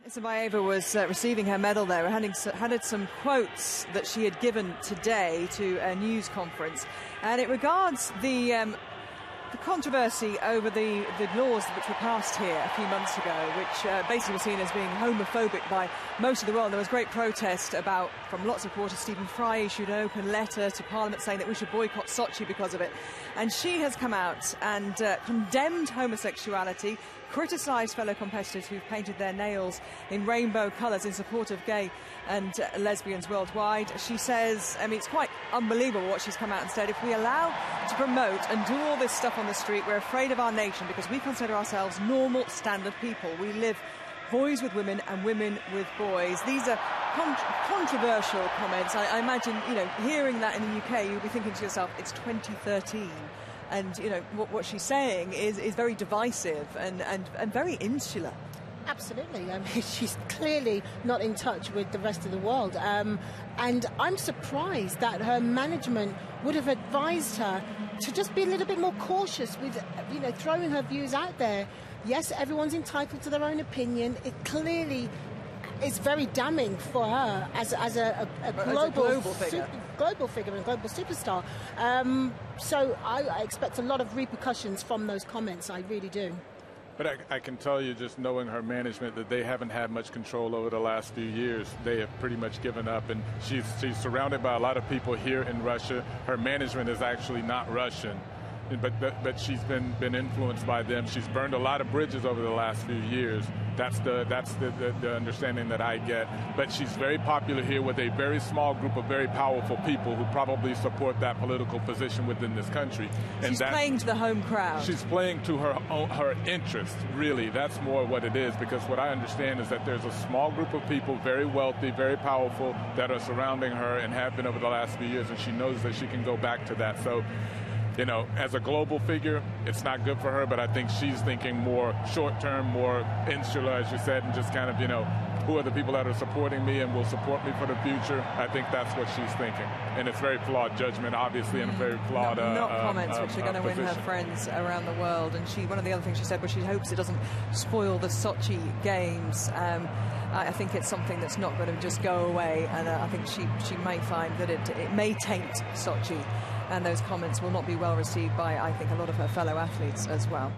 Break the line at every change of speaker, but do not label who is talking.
Isinbayeva was receiving her medal there, had some quotes that she had given today to a news conference, and it regards the controversy over the laws which were passed here a few months ago, which basically were seen as being homophobic by most of the world. There was great protest from lots of quarters. Stephen Fry issued an open letter to Parliament saying that we should boycott Sochi because of it. And she has come out and condemned homosexuality, criticised fellow competitors who've painted their nails in rainbow colours in support of gay and lesbians worldwide. She says, I mean, it's quite unbelievable what she's come out and said. If we allow to promote and do all this stuff on the street, we're afraid of our nation because we consider ourselves normal, standard people. We live boys with women and women with boys. These are controversial comments. I imagine, you know, hearing that in the UK, you'll be thinking to yourself, it's 2013. And, you know, what she's saying is very divisive and very insular.
Absolutely. I mean, she's clearly not in touch with the rest of the world. And I'm surprised that her management would have advised her to just be a little bit more cautious with, you know, throwing her views out there. Yes, everyone's entitled to their own opinion. It clearly is very damning for her as a global figure and global superstar. So I expect a lot of repercussions from those comments. I really do.
But I can tell you, just knowing her management, that they haven't had much control over the last few years. They have pretty much given up, and she's surrounded by a lot of people here in Russia. Her management is actually not Russian, but she's been influenced by them. She's burned a lot of bridges over the last few years. That's the understanding that I get. But she's very popular here with a very small group of very powerful people who probably support that political position within this country. And
she's playing to the home crowd.
She's playing to her interests, really. That's more what it is, because what I understand is that there's a small group of people, very wealthy, very powerful, that are surrounding her and have been over the last few years, and she knows that she can go back to that. So, you know, as a global figure, it's not good for her, but I think she's thinking more short-term, more insular, as you said, and just kind of, you know, who are the people that are supporting me and will support me for the future? I think that's what she's thinking. And it's very flawed judgment, obviously, and a very flawed
not comments which are going to win her friends around the world. And one of the other things she said was she hopes it doesn't spoil the Sochi Games. I think it's something that's not going to just go away, and I think she may find that it may taint Sochi, and those comments will not be well received by, I think, a lot of her fellow athletes as well.